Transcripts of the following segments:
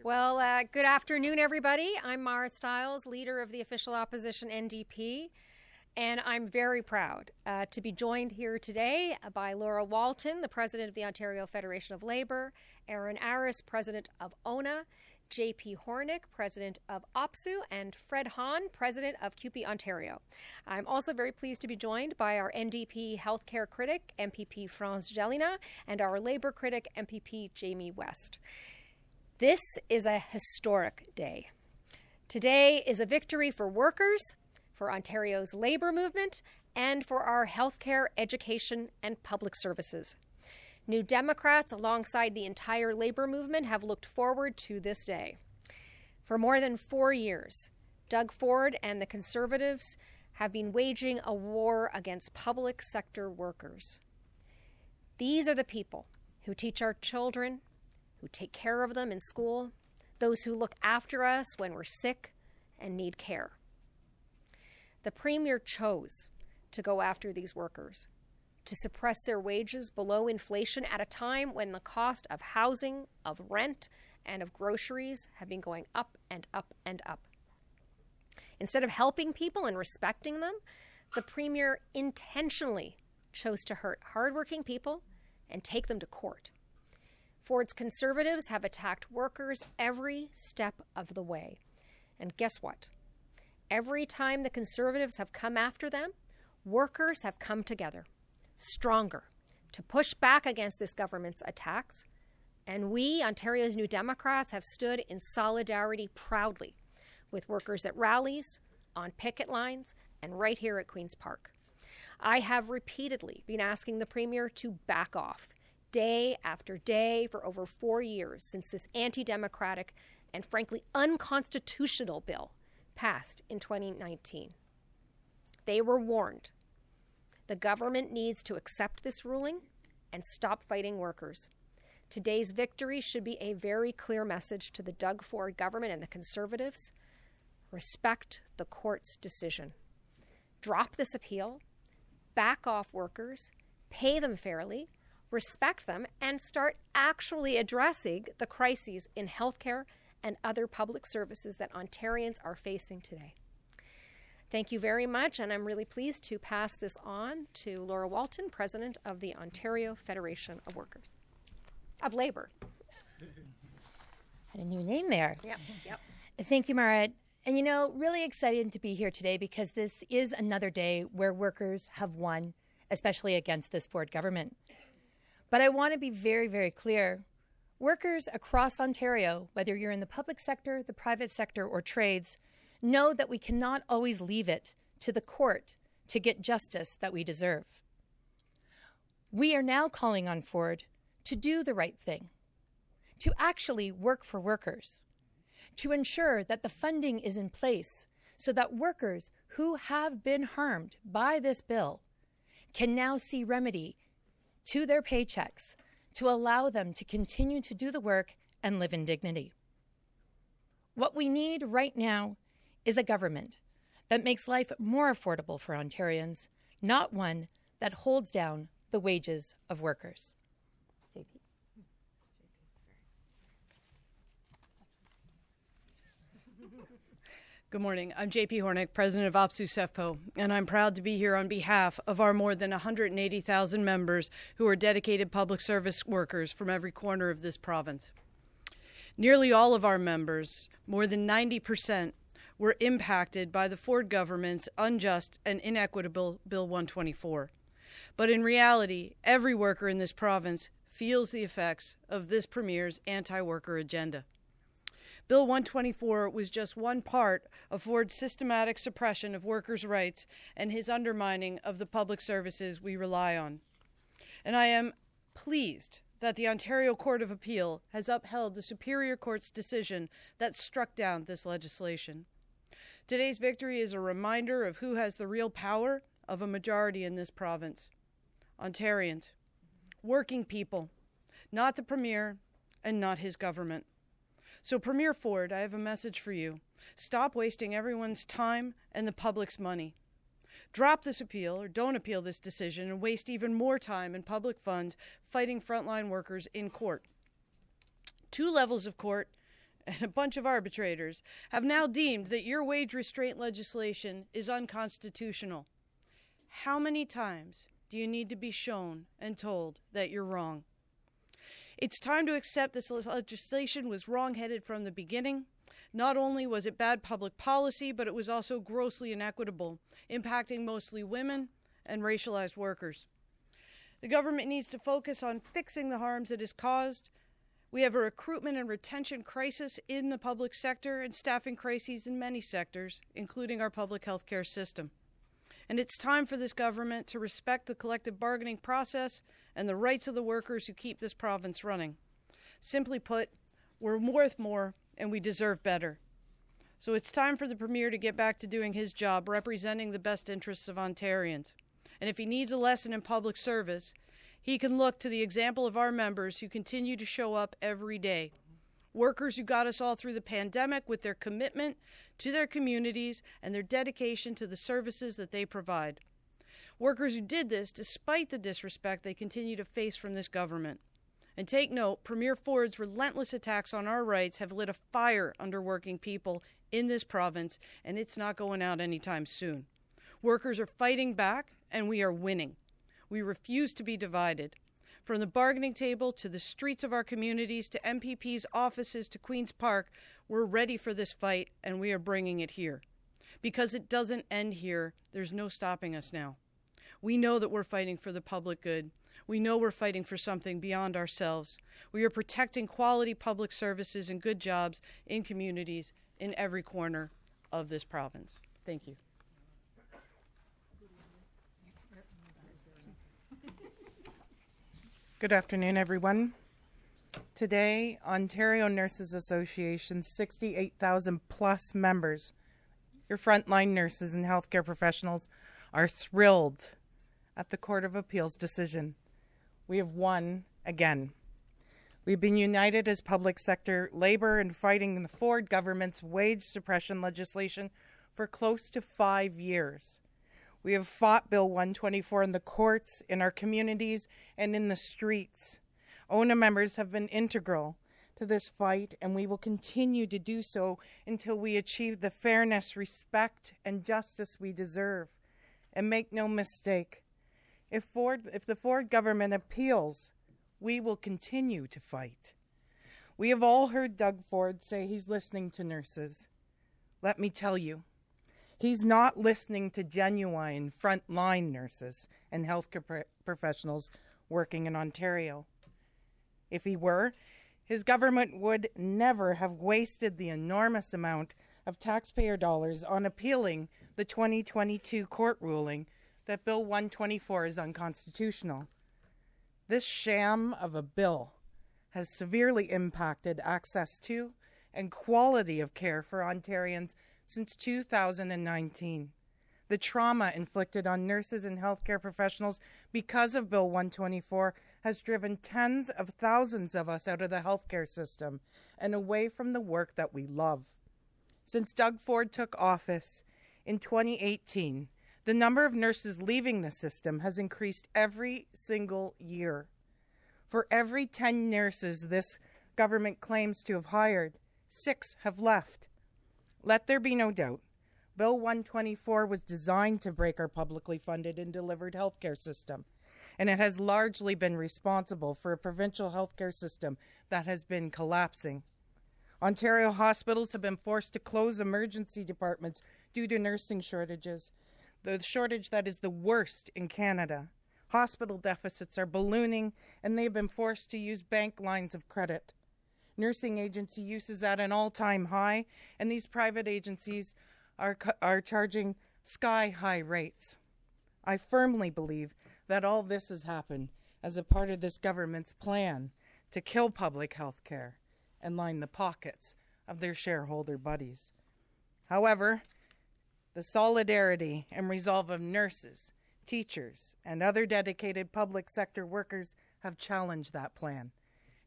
Well, good afternoon, everybody. I'm Mara Stiles, leader of the official opposition NDP, and I'm very proud to be joined here today by Laura Walton, the president of the Ontario Federation of Labour, Erin Ariss, president of ONA, JP Hornick, president of OPSEU, and Fred Hahn, president of CUPE Ontario. I'm also very pleased to be joined by our NDP healthcare critic, MPP France Jelena, and our Labour critic, MPP Jamie West. This is a historic day. Today is a victory for workers, for Ontario's labour movement, and for our healthcare, education, and public services. New Democrats, alongside the entire labour movement, have looked forward to this day. For more than 4 years, Doug Ford and the Conservatives have been waging a war against public sector workers. These are the people who teach our children, who take care of them in school, those who look after us when we're sick and need care. The Premier chose to go after these workers, to suppress their wages below inflation at a time when the cost of housing, of rent, and of groceries have been going up and up and up. Instead of helping people and respecting them, the Premier intentionally chose to hurt hardworking people and take them to court. Ford's Conservatives have attacked workers every step of the way. And guess what? Every time the Conservatives have come after them, workers have come together, stronger, to push back against this government's attacks. And we, Ontario's New Democrats, have stood in solidarity proudly with workers at rallies, on picket lines, and right here at Queen's Park. I have repeatedly been asking the Premier to back off, day after day, for over 4 years since this anti-democratic and frankly unconstitutional bill passed in 2019. They were warned. The government needs to accept this ruling and stop fighting workers. Today's victory should be a very clear message to the Doug Ford government and the Conservatives. Respect the court's decision. Drop this appeal, back off workers, pay them fairly, respect them, and start actually addressing the crises in healthcare and other public services that Ontarians are facing today. Thank you very much, and I'm really pleased to pass this on to Laura Walton, president of the Ontario Federation of Workers. Of Labour. Had a new name there. Yep. Thank you, Mara. And really excited to be here today because this is another day where workers have won, especially against this Ford government. But I want to be very, very clear. Workers across Ontario, whether you're in the public sector, the private sector, or trades, know that we cannot always leave it to the court to get justice that we deserve. We are now calling on Ford to do the right thing, to actually work for workers, to ensure that the funding is in place so that workers who have been harmed by this bill can now see remedy to their paychecks to allow them to continue to do the work and live in dignity. What we need right now is a government that makes life more affordable for Ontarians, not one that holds down the wages of workers. JP. Good morning. I'm JP Hornick, president of OPSEU CEFPO, and I'm proud to be here on behalf of our more than 180,000 members who are dedicated public service workers from every corner of this province. Nearly all of our members, more than 90%, were impacted by the Ford government's unjust and inequitable Bill 124. But in reality, every worker in this province feels the effects of this Premier's anti-worker agenda. Bill 124 was just one part of Ford's systematic suppression of workers' rights and his undermining of the public services we rely on. And I am pleased that the Ontario Court of Appeal has upheld the Superior Court's decision that struck down this legislation. Today's victory is a reminder of who has the real power of a majority in this province. Ontarians, working people, not the Premier and not his government. So Premier Ford, I have a message for you. Stop wasting everyone's time and the public's money. Drop this appeal or don't appeal this decision and waste even more time and public funds fighting frontline workers in court. 2 levels of court and a bunch of arbitrators have now deemed that your wage restraint legislation is unconstitutional. How many times do you need to be shown and told that you're wrong? It's time to accept this legislation was wrong-headed from the beginning. Not only was it bad public policy, but it was also grossly inequitable, impacting mostly women and racialized workers. The government needs to focus on fixing the harms it has caused. We have a recruitment and retention crisis in the public sector and staffing crises in many sectors, including our public health care system. And it's time for this government to respect the collective bargaining process and the rights of the workers who keep this province running. Simply put, we're worth more and we deserve better. So it's time for the Premier to get back to doing his job, representing the best interests of Ontarians. And if he needs a lesson in public service, he can look to the example of our members who continue to show up every day. Workers who got us all through the pandemic with their commitment to their communities and their dedication to the services that they provide. Workers who did this despite the disrespect they continue to face from this government. And take note, Premier Ford's relentless attacks on our rights have lit a fire under working people in this province, and it's not going out anytime soon. Workers are fighting back, and we are winning. We refuse to be divided. From the bargaining table to the streets of our communities to MPP's offices to Queen's Park, we're ready for this fight, and we are bringing it here. Because it doesn't end here, there's no stopping us now. We know that we're fighting for the public good. We know we're fighting for something beyond ourselves. We are protecting quality public services and good jobs in communities in every corner of this province. Thank you. Good afternoon, everyone. Today, Ontario Nurses Association's 68,000 plus members, your frontline nurses and healthcare professionals, are thrilled at the Court of Appeal's decision. We have won again. We've been united as public sector labor in fighting the Ford government's wage suppression legislation for close to 5 years. We have fought Bill 124 in the courts, in our communities, and in the streets. ONA members have been integral to this fight, and we will continue to do so until we achieve the fairness, respect, and justice we deserve. And make no mistake, if the Ford government appeals, we will continue to fight. We have all heard Doug Ford say he's listening to nurses. Let me tell you, he's not listening to genuine frontline nurses and healthcare professionals working in Ontario. If he were, his government would never have wasted the enormous amount of taxpayer dollars on appealing the 2022 court ruling that Bill 124 is unconstitutional. This sham of a bill has severely impacted access to and quality of care for Ontarians since 2019. The trauma inflicted on nurses and healthcare professionals because of Bill 124 has driven tens of thousands of us out of the healthcare system and away from the work that we love. Since Doug Ford took office in 2018, the number of nurses leaving the system has increased every single year. For every 10 nurses this government claims to have hired, 6 have left. Let there be no doubt, Bill 124 was designed to break our publicly funded and delivered healthcare system, and it has largely been responsible for a provincial healthcare system that has been collapsing. Ontario hospitals have been forced to close emergency departments due to nursing shortages, the shortage that is the worst in Canada. Hospital deficits are ballooning, and they've been forced to use bank lines of credit. Nursing agency use is at an all-time high, and these private agencies are charging sky-high rates. I firmly believe that all this has happened as a part of this government's plan to kill public health care and line the pockets of their shareholder buddies. However, the solidarity and resolve of nurses, teachers, and other dedicated public sector workers have challenged that plan.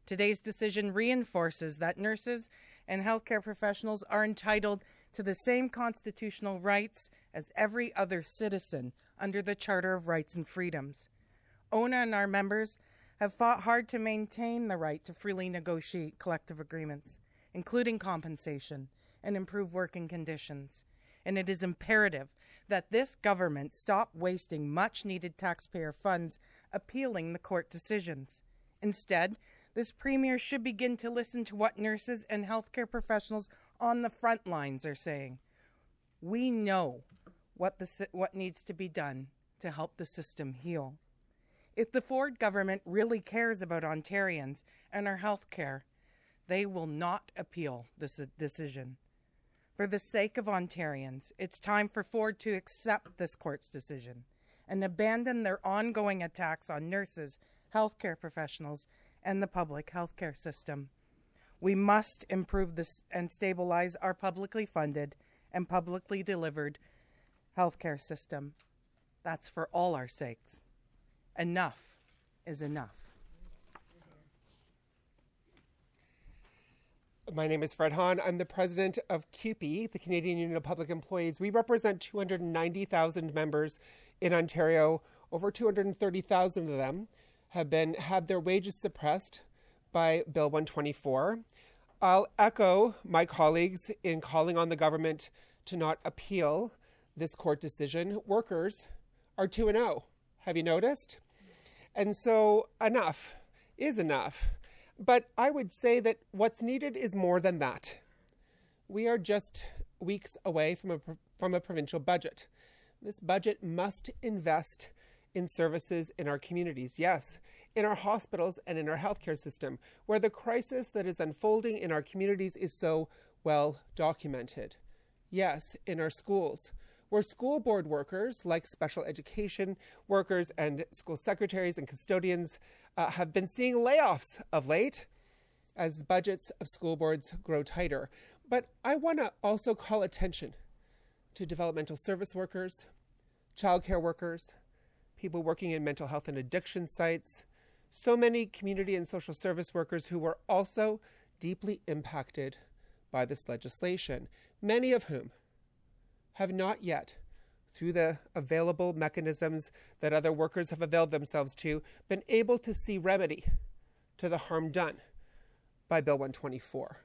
Today's decision reinforces that nurses and healthcare professionals are entitled to the same constitutional rights as every other citizen under the Charter of Rights and Freedoms. ONA and our members have fought hard to maintain the right to freely negotiate collective agreements. including compensation and improved working conditions. And it is imperative that this government stop wasting much-needed taxpayer funds appealing the court decisions. Instead, this Premier should begin to listen to what nurses and healthcare professionals on the front lines are saying. We know what needs to be done to help the system heal. If the Ford government really cares about Ontarians and our healthcare, they will not appeal this decision. For the sake of Ontarians, it's time for Ford to accept this court's decision and abandon their ongoing attacks on nurses, healthcare professionals, and the public healthcare system. We must improve this and stabilize our publicly funded and publicly delivered healthcare system. That's for all our sakes. Enough is enough. My name is Fred Hahn. I'm the president of CUPE, the Canadian Union of Public Employees. We represent 290,000 members in Ontario. Over 230,000 of them have had their wages suppressed by Bill 124. I'll echo my colleagues in calling on the government to not appeal this court decision. Workers are 2-0. Have you noticed? And so enough is enough. But I would say that what's needed is more than that. We are just weeks away from a provincial budget. This budget must invest in services in our communities. Yes, in our hospitals and in our healthcare system, where the crisis that is unfolding in our communities is so well documented. Yes, in our schools, where school board workers, like special education workers and school secretaries and custodians, have been seeing layoffs of late as the budgets of school boards grow tighter. But I want to also call attention to developmental service workers, childcare workers, people working in mental health and addiction sites, so many community and social service workers who were also deeply impacted by this legislation, many of whom have not yet, through the available mechanisms that other workers have availed themselves to, been able to see remedy to the harm done by Bill 124.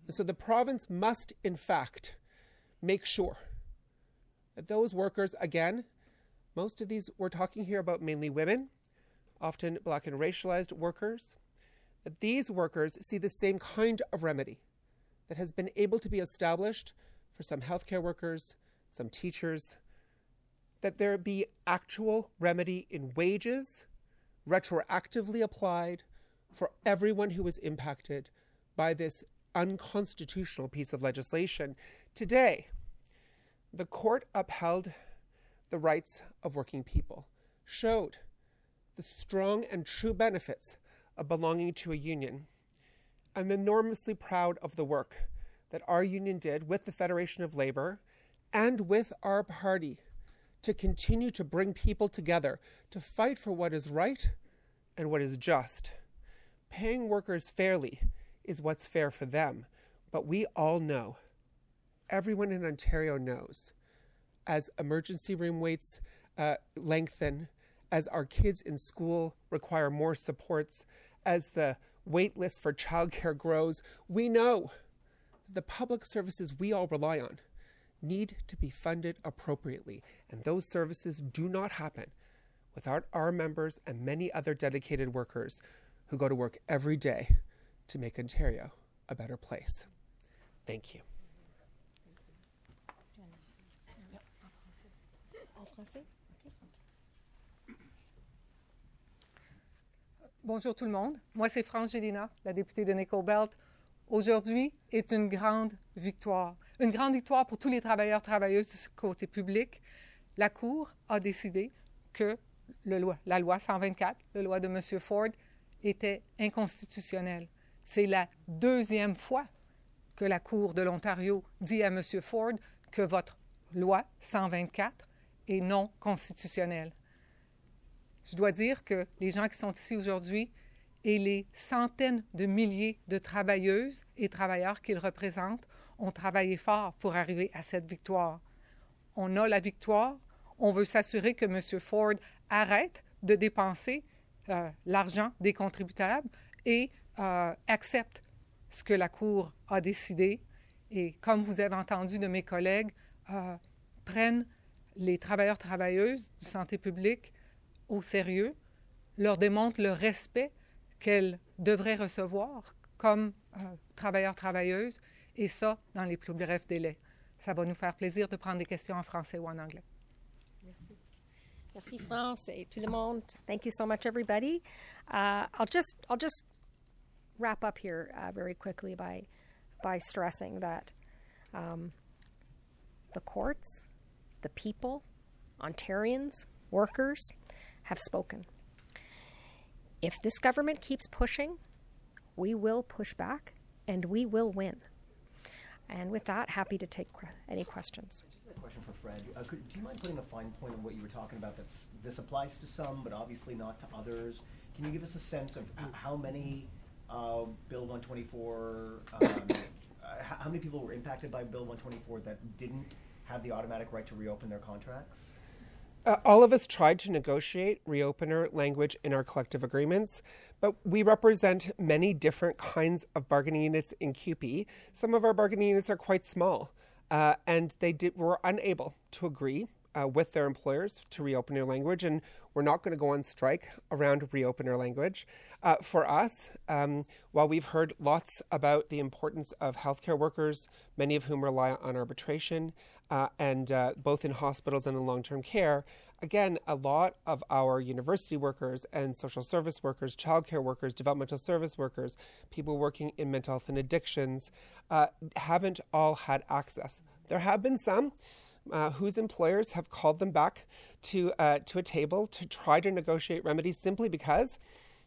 And so the province must, in fact, make sure that those workers, again, most of these, we're talking here about mainly women, often Black and racialized workers, that these workers see the same kind of remedy that has been able to be established for some healthcare workers, some teachers, that there be actual remedy in wages, retroactively applied for everyone who was impacted by this unconstitutional piece of legislation. Today, the court upheld the rights of working people, showed the strong and true benefits of belonging to a union. I'm enormously proud of the work that our union did with the Federation of Labor and with our party to continue to bring people together, to fight for what is right and what is just. Paying workers fairly is what's fair for them, but we all know, everyone in Ontario knows, as emergency room waits lengthen, as our kids in school require more supports, as the wait list for childcare grows, we know that the public services we all rely on need to be funded appropriately, and those services do not happen without our members and many other dedicated workers who go to work every day to make Ontario a better place. Thank you. Bonjour tout le monde. Moi, c'est France Gélina, la députée de Nickel-Belt. Aujourd'hui est une grande victoire. Une grande victoire pour tous les travailleurs et travailleuses du côté public. La Cour a décidé que la loi 124, la loi de M. Ford, était inconstitutionnelle. C'est la deuxième fois que la Cour de l'Ontario dit à M. Ford que votre loi 124 est non constitutionnelle. Je dois dire que les gens qui sont ici aujourd'hui et les centaines de milliers de travailleuses et travailleurs qu'ils représentent ont travaillé fort pour arriver à cette victoire. On a la victoire. On veut s'assurer que M. Ford arrête de dépenser l'argent des contribuables et accepte ce que la Cour a décidé et, comme vous avez entendu de mes collègues, prennent les travailleurs, travailleuses de santé publique au sérieux, leur démontrent le respect qu'elles devraient recevoir comme travailleurs, travailleuses, et ça dans les plus brefs délais. Ça va nous faire plaisir de prendre des questions en français ou en anglais. Merci. Merci France et tout le monde. Thank you so much, everybody. I'll just wrap up here very quickly by stressing that the courts, the people, Ontarians, workers have spoken. If this government keeps pushing, we will push back and we will win. And with that, happy to take any questions. Just a question for Fred. Do you mind putting a fine point on what you were talking about? This applies to some, but obviously not to others. Can you give us a sense of how many Bill 124, how many people were impacted by Bill 124 that didn't have the automatic right to reopen their contracts? All of us tried to negotiate reopener language in our collective agreements, but we represent many different kinds of bargaining units in CUPE. Some of our bargaining units are quite small, and were unable to agree with their employers to reopener language, and we're not going to go on strike around reopener language. For us, while we've heard lots about the importance of healthcare workers, many of whom rely on arbitration, and both in hospitals and in long-term care, again, a lot of our university workers and social service workers, childcare workers, developmental service workers, people working in mental health and addictions, haven't all had access. There have been some whose employers have called them back to a table to try to negotiate remedies simply because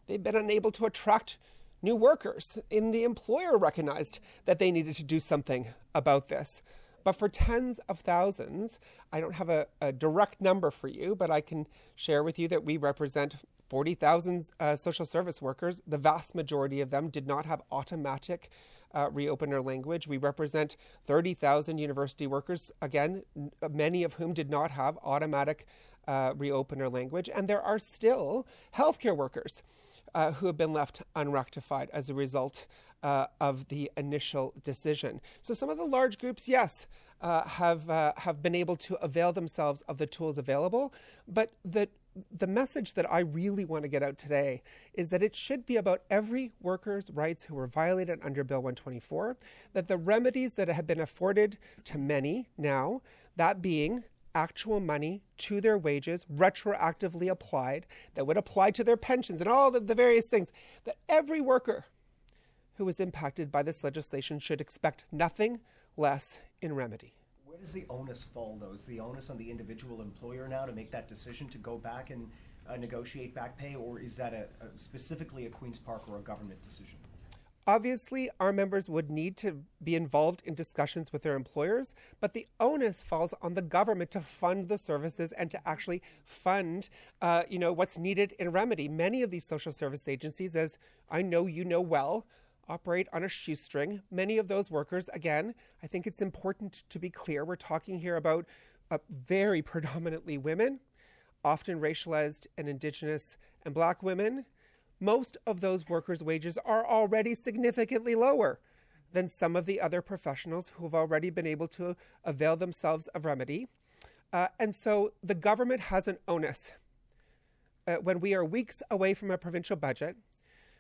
they've been unable to attract new workers. And the employer recognized that they needed to do something about this. But for tens of thousands, I don't have a direct number for you, but I can share with you that we represent 40,000 social service workers. The vast majority of them did not have automatic reopener language. We represent 30,000 university workers, again, many of whom did not have automatic reopener language. And there are still healthcare workers who have been left unrectified as a result of the initial decision. So some of the large groups, yes, have been able to avail themselves of the tools available, but the message that I really want to get out today is that it should be about every worker's rights who were violated under Bill 124, that the remedies that have been afforded to many now, that being actual money to their wages, retroactively applied, that would apply to their pensions and all the various things, that every worker who was impacted by this legislation should expect nothing less in remedy. Where does the onus fall, though? Is the onus on the individual employer now to make that decision to go back and negotiate back pay, or is that specifically a Queen's Park or a government decision? Obviously, our members would need to be involved in discussions with their employers, but the onus falls on the government to fund the services and to actually fund, what's needed in remedy. Many of these social service agencies, as I know you know well, operate on a shoestring. Many of those workers, again, I think it's important to be clear, we're talking here about very predominantly women, often racialized and Indigenous and Black women. Most of those workers' wages are already significantly lower than some of the other professionals who have already been able to avail themselves of remedy. And so the government has an onus when we are weeks away from a provincial budget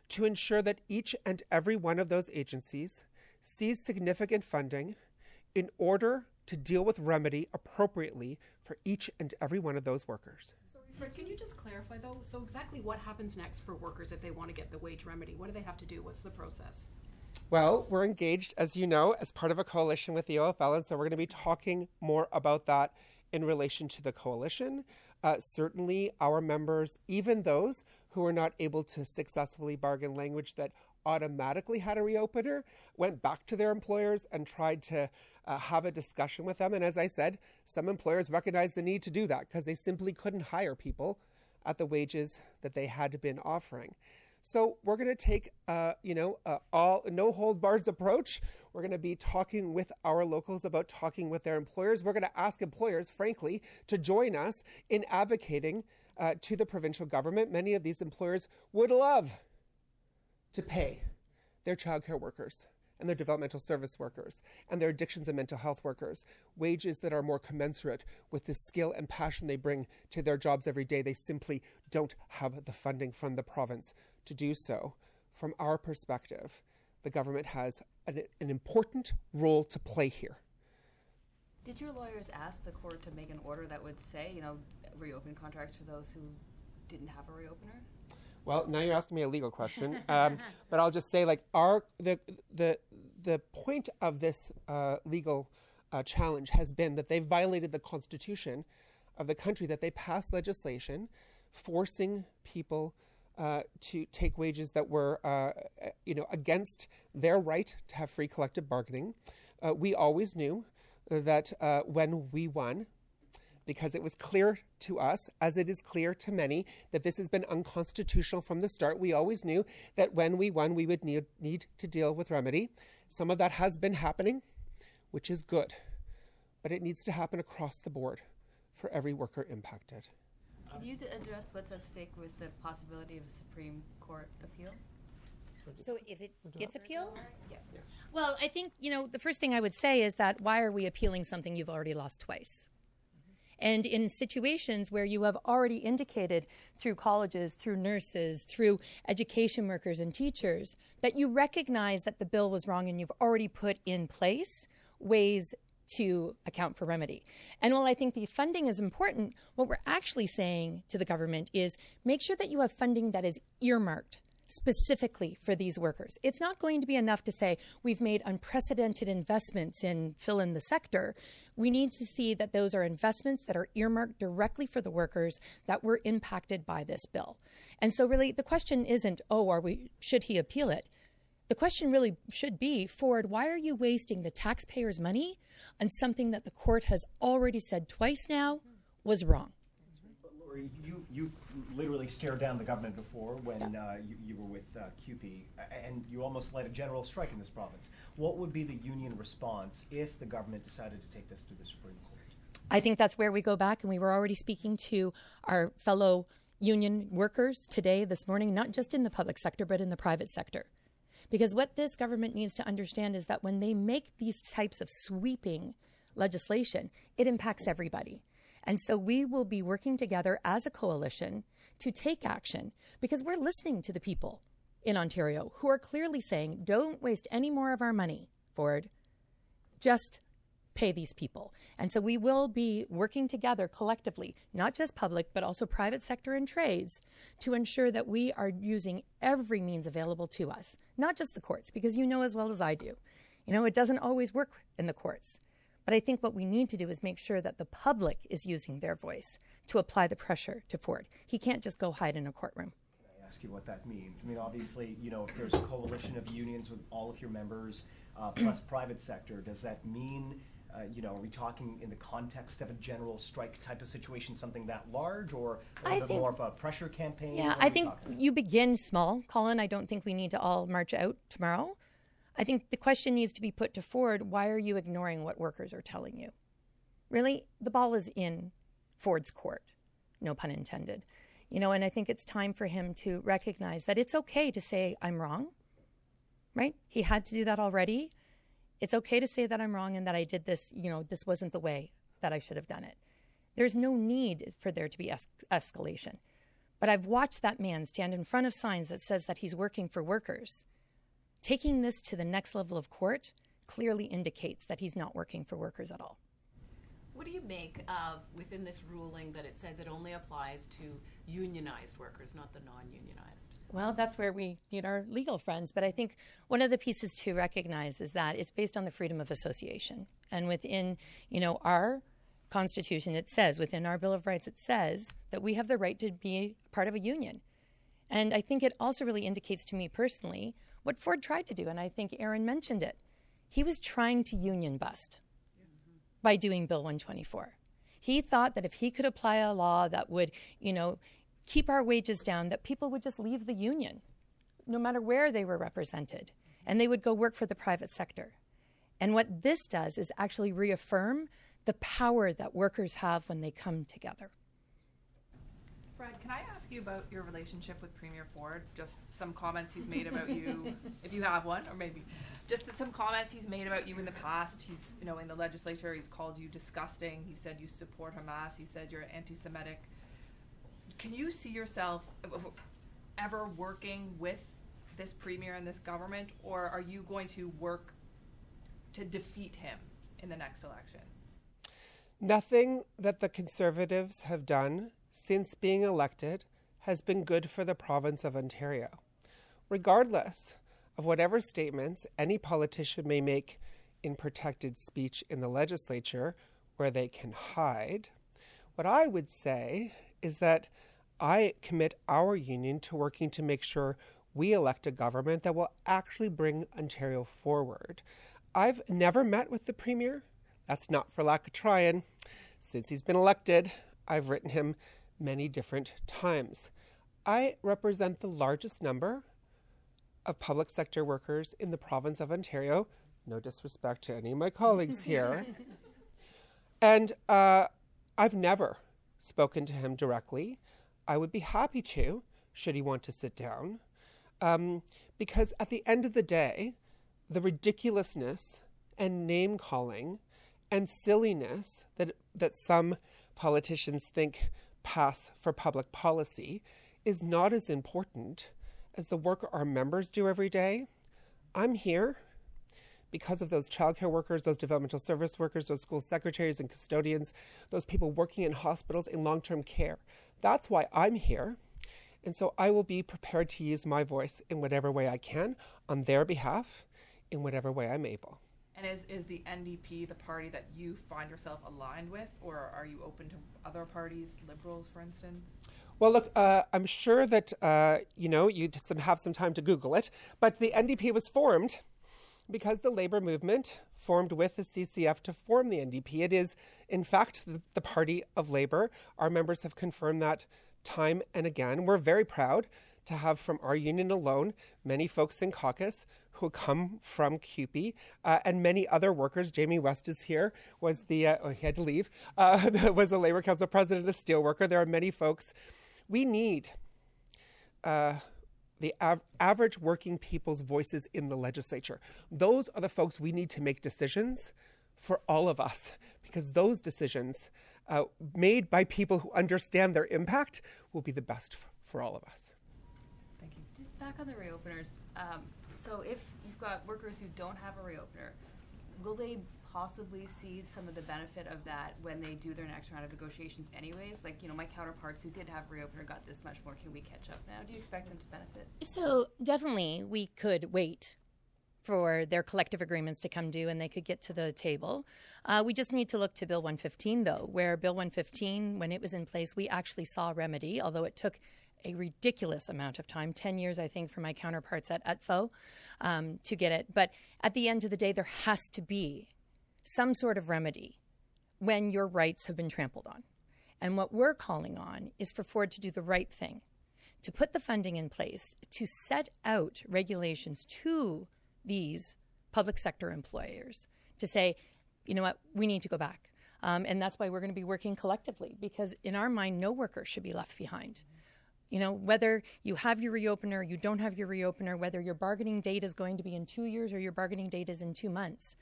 to ensure that each and every one of those agencies sees significant funding in order to deal with remedy appropriately for each and every one of those workers. Fred, can you just clarify, though? So exactly what happens next for workers if they want to get the wage remedy? What do they have to do? What's the process? Well, we're engaged, as you know, as part of a coalition with the OFL, and so we're going to be talking more about that in relation to the coalition. Certainly, our members, even those who were not able to successfully bargain language that automatically had a reopener, went back to their employers and tried to have a discussion with them. And as I said, some employers recognized the need to do that because they simply couldn't hire people at the wages that they had been offering. So we're going to take, no hold barred approach. We're going to be talking with our locals about talking with their employers. We're going to ask employers, frankly, to join us in advocating to the provincial government. Many of these employers would love to pay their childcare workers and their developmental service workers and their addictions and mental health workers, wages that are more commensurate with the skill and passion they bring to their jobs every day. They simply don't have the funding from the province to do so. From our perspective, the government has an important role to play here. Did your lawyers ask the court to make an order that would say, reopen contracts for those who didn't have a reopener? Well, now you're asking me a legal question, but I'll just say, the point of this legal challenge has been that they violated the constitution of the country, that they passed legislation forcing people to take wages that were, against their right to have free collective bargaining. We always knew that when we won, because it was clear to us, as it is clear to many, that this has been unconstitutional from the start. We always knew that when we won, we would need to deal with remedy. Some of that has been happening, which is good, but it needs to happen across the board for every worker impacted. Can you address what's at stake with the possibility of a Supreme Court appeal? So if it gets appealed? Yeah. Well, I think, the first thing I would say is that why are we appealing something you've already lost twice? And in situations where you have already indicated through colleges, through nurses, through education workers and teachers, that you recognize that the bill was wrong and you've already put in place ways to account for remedy. And while I think the funding is important, what we're actually saying to the government is make sure that you have funding that is earmarked specifically for these workers. It's not going to be enough to say we've made unprecedented investments in fill in the sector. We need to see that those are investments that are earmarked directly for the workers that were impacted by this bill. And so really the question isn't, should he appeal it? The question really should be, Ford, why are you wasting the taxpayers' money on something that the court has already said twice now was wrong? You literally stared down the government before when you were with CUPE, and you almost led a general strike in this province. What would be the union response if the government decided to take this to the Supreme Court? I think that's where we go back, and we were already speaking to our fellow union workers today, this morning, not just in the public sector, but in the private sector. Because what this government needs to understand is that when they make these types of sweeping legislation, it impacts everybody. And so we will be working together as a coalition to take action because we're listening to the people in Ontario who are clearly saying, don't waste any more of our money, Ford. Just pay these people. And so we will be working together collectively, not just public, but also private sector and trades, to ensure that we are using every means available to us, not just the courts, because you know as well as I do, it doesn't always work in the courts. But I think what we need to do is make sure that the public is using their voice to apply the pressure to Ford. He can't just go hide in a courtroom. Can I ask you what that means? I mean, obviously, if there's a coalition of unions with all of your members plus private sector, does that mean, are we talking in the context of a general strike type of situation, something that large, or a little bit more of a pressure campaign? Yeah, I think you begin small, Colin. I don't think we need to all march out tomorrow. I think the question needs to be put to Ford, why are you ignoring what workers are telling you? Really, the ball is in Ford's court, no pun intended. And I think it's time for him to recognize that it's okay to say, I'm wrong, right? He had to do that already. It's okay to say that I'm wrong and that I did this, this wasn't the way that I should have done it. There's no need for there to be escalation. But I've watched that man stand in front of signs that says that he's working for workers. Taking this to the next level of court clearly indicates that he's not working for workers at all. What do you make of, within this ruling, that it says it only applies to unionized workers, not the non-unionized? Well, that's where we need our legal friends. But I think one of the pieces to recognize is that it's based on the freedom of association. And within, our Constitution, it says, within our Bill of Rights, it says that we have the right to be part of a union. And I think it also really indicates to me personally what Ford tried to do, and I think Erin mentioned it. He was trying to union bust by doing Bill 124. He thought that if he could apply a law that would, keep our wages down, that people would just leave the union, no matter where they were represented, and they would go work for the private sector. And what this does is actually reaffirm the power that workers have when they come together. Fred, can I ask you about your relationship with Premier Ford? Just some comments he's made about you, if you have one, or maybe just some comments he's made about you in the past. He's, in the legislature, he's called you disgusting. He said you support Hamas. He said you're anti-Semitic. Can you see yourself ever working with this Premier and this government, or are you going to work to defeat him in the next election? Nothing that the Conservatives have done since being elected has been good for the province of Ontario. Regardless of whatever statements any politician may make in protected speech in the legislature where they can hide, what I would say is that I commit our union to working to make sure we elect a government that will actually bring Ontario forward. I've never met with the Premier. That's not for lack of trying. Since he's been elected, I've written him many different times. I represent the largest number of public sector workers in the province of Ontario. No disrespect to any of my colleagues here. And I've never spoken to him directly. I would be happy to, should he want to sit down. Because at the end of the day, the ridiculousness and name-calling and silliness that some politicians think pass for public policy is not as important as the work our members do every day. I'm here because of those childcare workers, those developmental service workers, those school secretaries and custodians, those people working in hospitals in long-term care. That's why I'm here. And so I will be prepared to use my voice in whatever way I can on their behalf, in whatever way I'm able. And is the NDP the party that you find yourself aligned with, or are you open to other parties, Liberals, for instance? Well, look, I'm sure that, you'd have some time to Google it, but the NDP was formed because the Labour movement formed with the CCF to form the NDP. It is, in fact, the party of Labour. Our members have confirmed that time and again. We're very proud to have from our union alone many folks in caucus who come from CUPE and many other workers. Jamie West is here, was he had to leave, was the Labour Council President, a steelworker. There are many folks. We need the average working people's voices in the legislature. Those are the folks we need to make decisions for all of us, because those decisions made by people who understand their impact will be the best for all of us. Thank you. Just back on the reopeners. So if you've got workers who don't have a reopener, will they possibly see some of the benefit of that when they do their next round of negotiations anyways? Like, my counterparts who did have a reopener got this much more. Can we catch up now? Do you expect them to benefit? So definitely we could wait for their collective agreements to come due and they could get to the table. We just need to look to Bill 115, though, where Bill 115, when it was in place, we actually saw remedy, although it took a ridiculous amount of time, 10 years, I think, for my counterparts at UTFO to get it. But at the end of the day, there has to be some sort of remedy when your rights have been trampled on. And what we're calling on is for Ford to do the right thing, to put the funding in place, to set out regulations to these public sector employers to say, you know what, we need to go back. And that's why we're going to be working collectively, because in our mind, no worker should be left behind. Whether you have your reopener, you don't have your reopener, whether your bargaining date is going to be in 2 years or your bargaining date is in 2 months,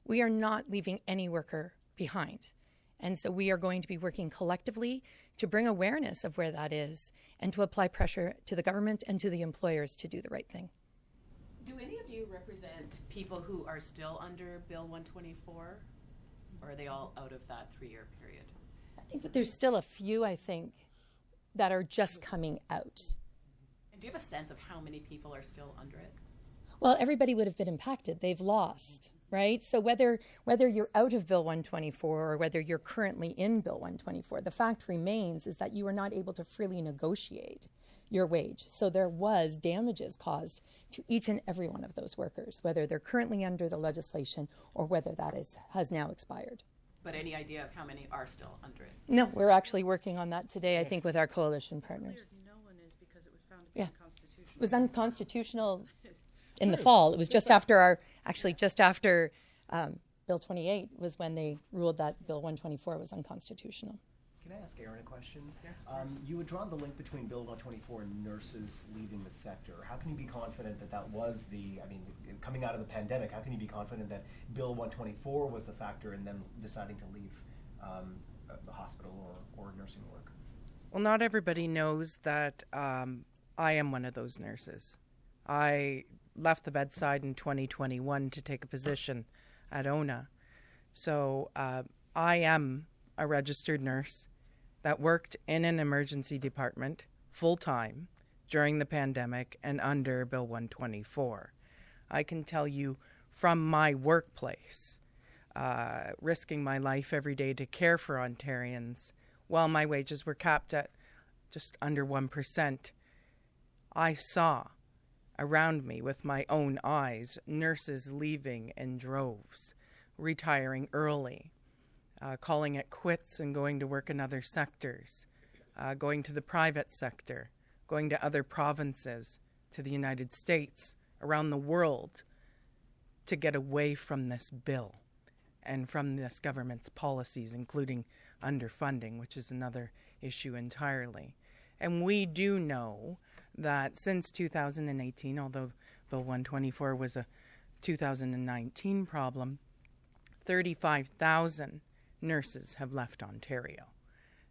we are not leaving any worker behind. And so we are going to be working collectively to bring awareness of where that is and to apply pressure to the government and to the employers to do the right thing. Do any of you represent people who are still under Bill 124, or are they all out of that 3-year period? I think that there's still a few, that are just coming out. And do you have a sense of how many people are still under it? Well, everybody would have been impacted. They've lost, right? So whether you're out of Bill 124 or whether you're currently in Bill 124, the fact remains is that you are not able to freely negotiate your wage. So there was damages caused to each and every one of those workers, whether they're currently under the legislation or whether that has now expired. But any idea of how many are still under it? No, we're actually working on that today, I think, with our coalition partners. No one is, because it was found to be unconstitutional. It was unconstitutional in the fall. It was just after Bill 28 was when they ruled that Bill 124 was unconstitutional. Can I ask Erin a question? Yes, you had drawn the link between Bill 124 and nurses leaving the sector. How can you be confident that that was coming out of the pandemic, how can you be confident that Bill 124 was the factor in them deciding to leave the hospital or nursing work? Well, not everybody knows that I am one of those nurses. I left the bedside in 2021 to take a position at ONA. So I am a registered nurse that worked in an emergency department full-time during the pandemic and under Bill 124. I can tell you from my workplace, risking my life every day to care for Ontarians, while my wages were capped at just under 1%, I saw around me with my own eyes nurses leaving in droves, retiring early, calling it quits and going to work in other sectors, going to the private sector, going to other provinces, to the United States, around the world, to get away from this bill and from this government's policies, including underfunding, which is another issue entirely. And we do know that since 2018, although Bill 124 was a 2019 problem, 35,000 nurses have left Ontario.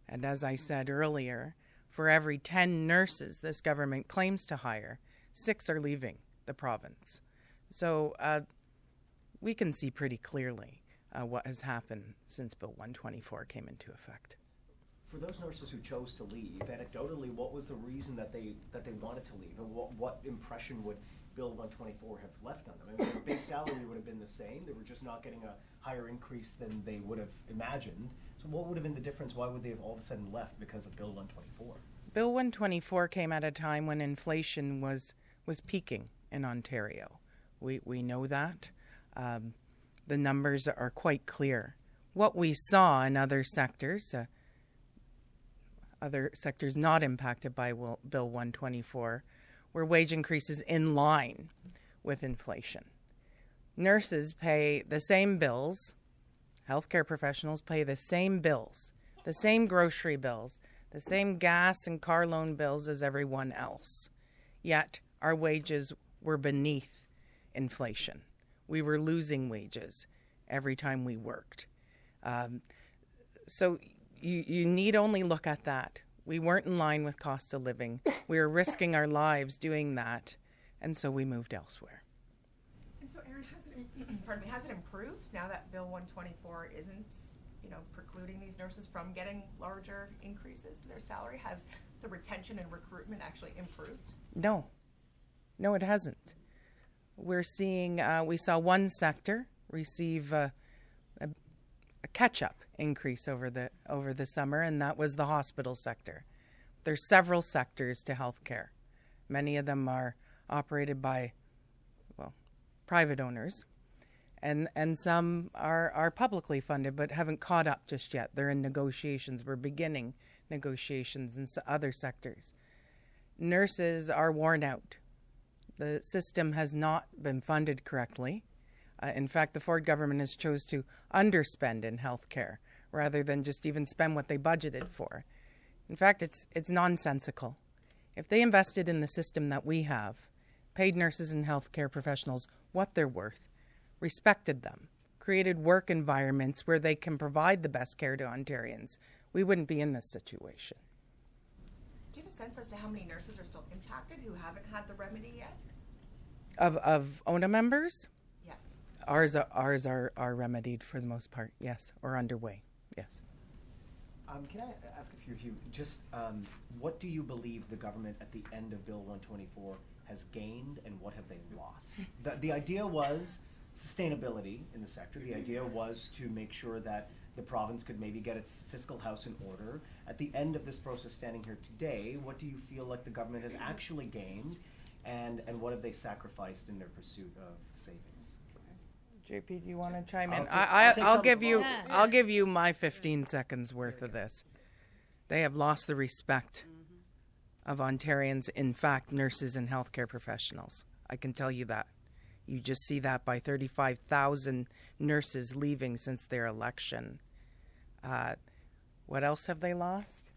And as I said earlier, for every 10 nurses this government claims to hire, 6 are leaving the province. So we can see pretty clearly what has happened since Bill 124 came into effect. For those nurses who chose to leave, anecdotally, what was the reason that they wanted to leave, and what impression would Bill 124 have left on them? I mean, their base salary would have been the same. They were just not getting a higher increase than they would have imagined. So what would have been the difference? Why would they have all of a sudden left because of Bill 124? Bill 124 came at a time when inflation was peaking in Ontario. We know that. The numbers are quite clear. What we saw in other sectors not impacted by Bill 124, were wage increases in line with inflation. Nurses pay the same bills, healthcare professionals pay the same bills, the same grocery bills, the same gas and car loan bills as everyone else. Yet our wages were beneath inflation. We were losing wages every time we worked. So you need only look at that. We weren't in line with cost of living. We were risking our lives doing that, and so we moved elsewhere. And so, Erin, has it improved now that Bill 124 isn't, precluding these nurses from getting larger increases to their salary? Has the retention and recruitment actually improved? No, it hasn't. We're seeing, we saw one sector receive a catch-up increase over the summer, and that was the hospital sector. There's several sectors to healthcare. Many of them are operated by, private owners, and some are publicly funded but haven't caught up just yet. They're in negotiations. We're beginning negotiations in other sectors. Nurses are worn out. The system has not been funded correctly. In fact, the Ford government has chose to underspend in healthcare rather than just even spend what they budgeted for. In fact, it's nonsensical. If they invested in the system that we have, paid nurses and healthcare professionals what they're worth, respected them, created work environments where they can provide the best care to Ontarians, we wouldn't be in this situation. Do you have a sense as to how many nurses are still impacted who haven't had the remedy yet? Of ONA members? Yes. Ours are remedied for the most part, yes, or underway, yes. Can I ask a few just what do you believe the government at the end of Bill 124 has gained, and what have they lost? The idea was sustainability in the sector. The idea was to make sure that the province could maybe get its fiscal house in order. At the end of this process, standing here today, what do you feel like the government has actually gained, and what have they sacrificed in their pursuit of savings? JP, do you want to chime in? I'll I'll give you my 15 seconds worth of this. They have lost the respect of Ontarians, in fact, nurses and healthcare professionals. I can tell you that. You just see that by 35,000 nurses leaving since their election. What else have they lost?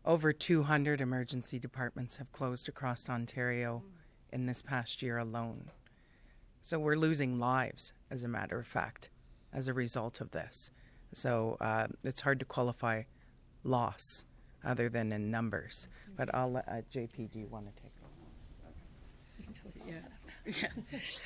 Over 200 emergency departments have closed across Ontario in this past year alone. So we're losing lives, as a matter of fact, as a result of this. So it's hard to qualify loss other than in numbers. But I'll let JP, do you want to take Yeah.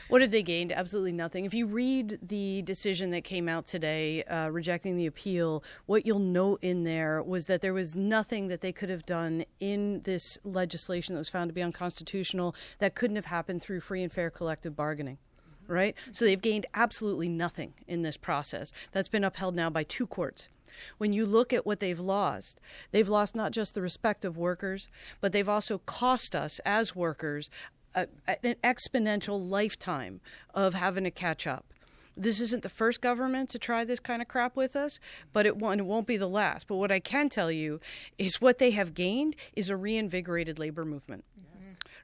What have they gained? Absolutely nothing. If you read the decision that came out today rejecting the appeal, what you'll note in there was that there was nothing that they could have done in this legislation that was found to be unconstitutional that couldn't have happened through free and fair collective bargaining. Right? So they've gained absolutely nothing in this process. That's been upheld now by 2 courts. When you look at what they've lost not just the respect of workers, but they've also cost us as workers an exponential lifetime of having to catch up. This isn't the first government to try this kind of crap with us, but it won't be the last. But what I can tell you is what they have gained is a reinvigorated labor movement.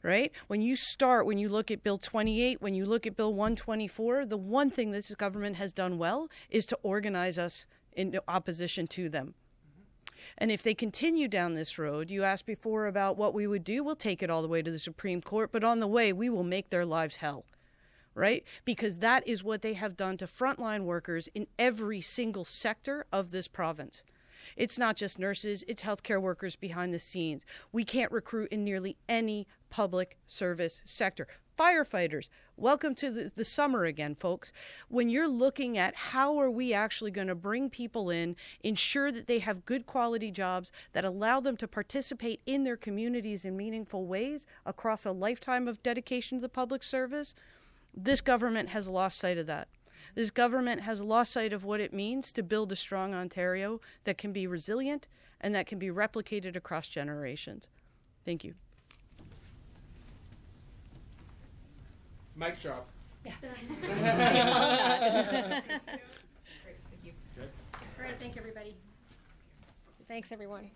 Right? When you look at Bill 28, when you look at Bill 124, the one thing this government has done well is to organize us in opposition to them. And if they continue down this road, you asked before about what we would do, we'll take it all the way to the Supreme Court, but on the way, we will make their lives hell. Right? Because that is what they have done to frontline workers in every single sector of this province. It's not just nurses, it's healthcare workers behind the scenes. We can't recruit in nearly any public service sector. Firefighters, welcome to the summer again, folks. When you're looking at how are we actually going to bring people in, ensure that they have good quality jobs that allow them to participate in their communities in meaningful ways across a lifetime of dedication to the public service, this government has lost sight of that. This government has lost sight of what it means to build a strong Ontario that can be resilient and that can be replicated across generations. Thank you. Mic drop. Yeah. Great, thank you. All right, thank you, everybody. Thanks, everyone.